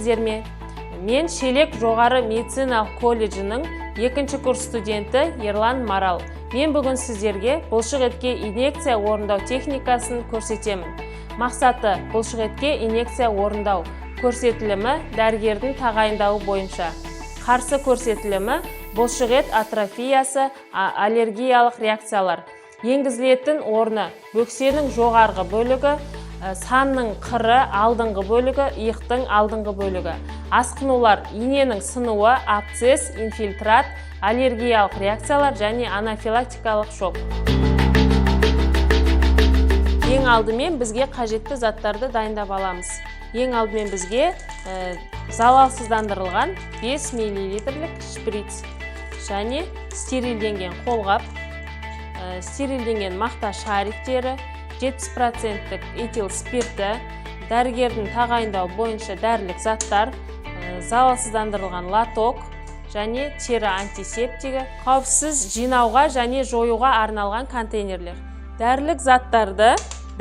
сәлеметсіздер ме? Мен Шелек жоғары медициналық колледжінің 2-ші курс студенті Ерлан Марал. Мен бүгін сіздерге бұлшық етке инъекция орындау техникасын көрсетемін. Мақсаты бұлшық етке инъекция орындау. Көрсетілімі дәрігердің тағайындауы бойынша. Қарсы көрсетілімі бұлшық ет атрофиясы, аллергиялық реакциялар. Енгізілетін орны бөксенің жоғарғы бөлігі, санның қыры алдыңғы бөлігі, иықтың алдыңғы бөлігі. Асқынулар иненің сынуы, абсцесс, инфильтрат, аллергиялық реакциялар және анафилактикалық шок. Ең алдымен бізге қажетті заттарды дайындап аламыз. Ең алдымен бізге залалсыздандырылған 5 мл шприц және стерилденген қолғап, стерилденген мақта шариктері, 70% этил спирті, дәрігердің тағайындауы бойынша дәрілік заттар, залалсыздандырылған лоток және тері антисептигі, қауіпсіз жинауға және жоюға арналған контейнерлер. Дәрілік заттарды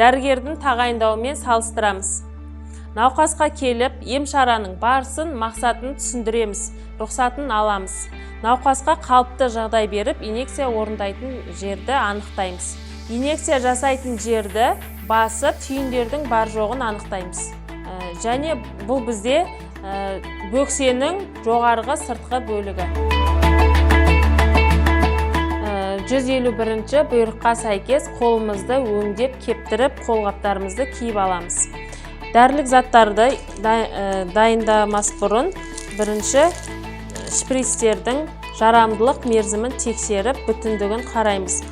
дәрігердің тағайындауымен салыстырамыз. Науқасқа келіп, ем-шараның барысын, мақсатын түсіндіреміз, рұқсатын аламыз. Науқасқа қалыпты жағдай беріп, инъекция орындайтын жерді анықтаймыз. Инъекция жасайтын жерді басып, түйіндердің бар жоғын анықтаймыз. Және бұл бізде бөксенің жоғарғы сыртқы бөлігі. 151-ші бұйрыққа сәйкес қолымызды өңдеп, кептіріп, қолғаптарымызды киіп аламыз. Дәрілік заттарды дайындамас бұрын бірінші шприцтердің жарамдылық мерзімін тексеріп, бүтіндігін қараймыз.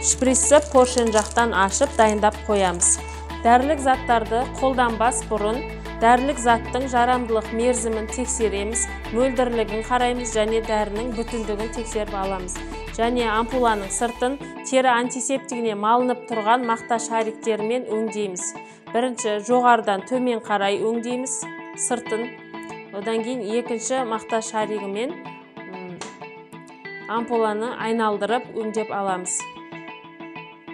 Шприцті поршень жақтан ашып, дайындап қоямыз. Дәрілік заттарды қолданбас бұрын дәрілік заттың жарамдылық мерзімін тексереміз, мөлдірлігін қараймыз және дәрінің бүтіндігін тексеріп аламыз. Және ампуланың сыртын тері антисептигіне малынып тұрған мақта шариктерімен өңдейміз. Бірінші жоғарыдан төмен қарай өңдейміз сыртын. Одан кейін екінші мақта шаригімен ампуланы айналдырып өңдеп аламыз.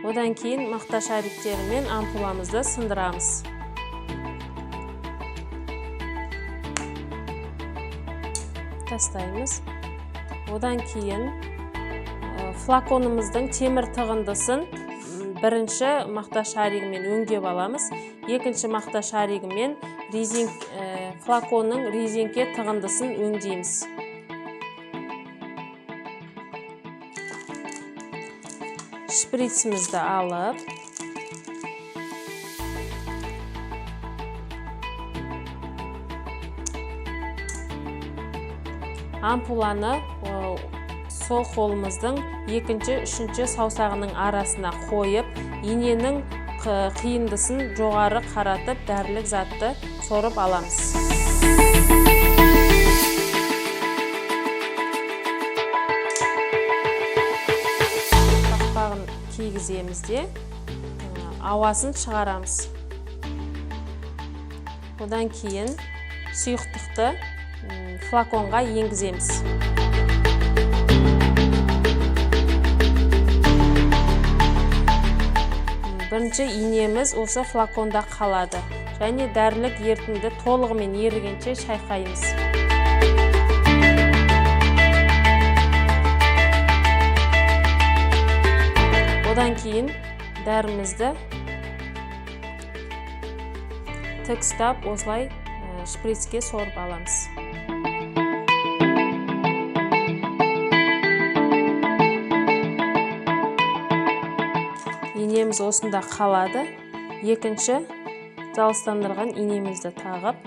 Одан кейін мақта шариктерімен ампуламызды сындырамыз. Тастаймыз. Одан кейін флаконымыздың темір тығындысын бірінші мақта шаригімен өңдеп аламыз. Екінші мақта шаригімен флаконның резеңке тығындысын өңдейміз. Шприцімізді алып, ампуланы сол қолымыздың екінші, үшінші саусағының арасына қойып, иненің қиындысын жоғары қаратып, дәрілік затты сорып аламыз. Қақпағын кигіземізде ауасын шығарамыз. Одан кейін сұйықтықты флаконға енгіземіз. Бірінші инеміз осы флаконда қалады. Және дәрілік ертінді толығымен ерігенше шайқаймыз. Одан кейін дәрімізді тік ұстап, осылай шприцке сорып аламыз. Инеміз осында қалады. Екінші залалсыздандырған инемізді тағып,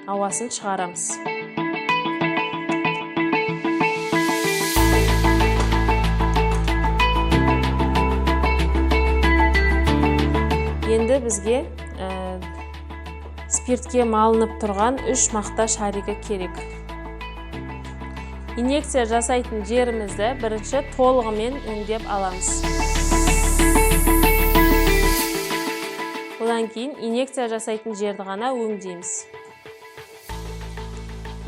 ауасын шығарамыз. Енді бізге спиртке малынып тұрған 3 мақта шаригі керек. Инъекция жасайтын жерімізді бірінші толығымен өңдеп аламыз. Одан кейін инъекция жасайтын жерді ғана өңдейміз.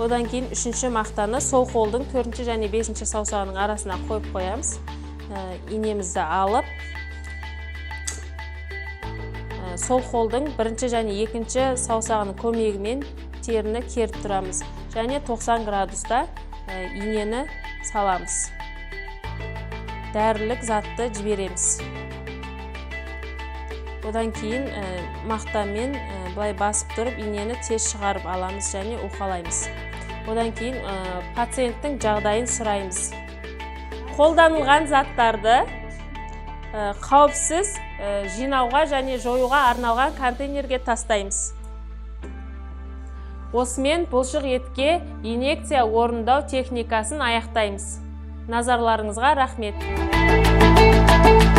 Одан кейін үшінші мақтаны сол қолдың 4-ші және 5-ші саусағының арасына қойып қоямыз. Инемізді алып, сол қолдың бірінші және екінші саусағының көмегімен теріні керіп тұрамыз. Және 90 градуста инені саламыз. Дәрілік затты жібереміз. Одан кейін мақтамен былай басып тұрып, инені тез шығарып аламыз және уқалаймыз. Одан кейін пациенттің жағдайын сұраймыз. Қолданылған заттарды қауіпсіз жинауға және жоюға арналған контейнерге тастаймыз. Осымен бұлшық етке инъекция орындау техникасын аяқтаймыз. Назарларыңызға рахмет.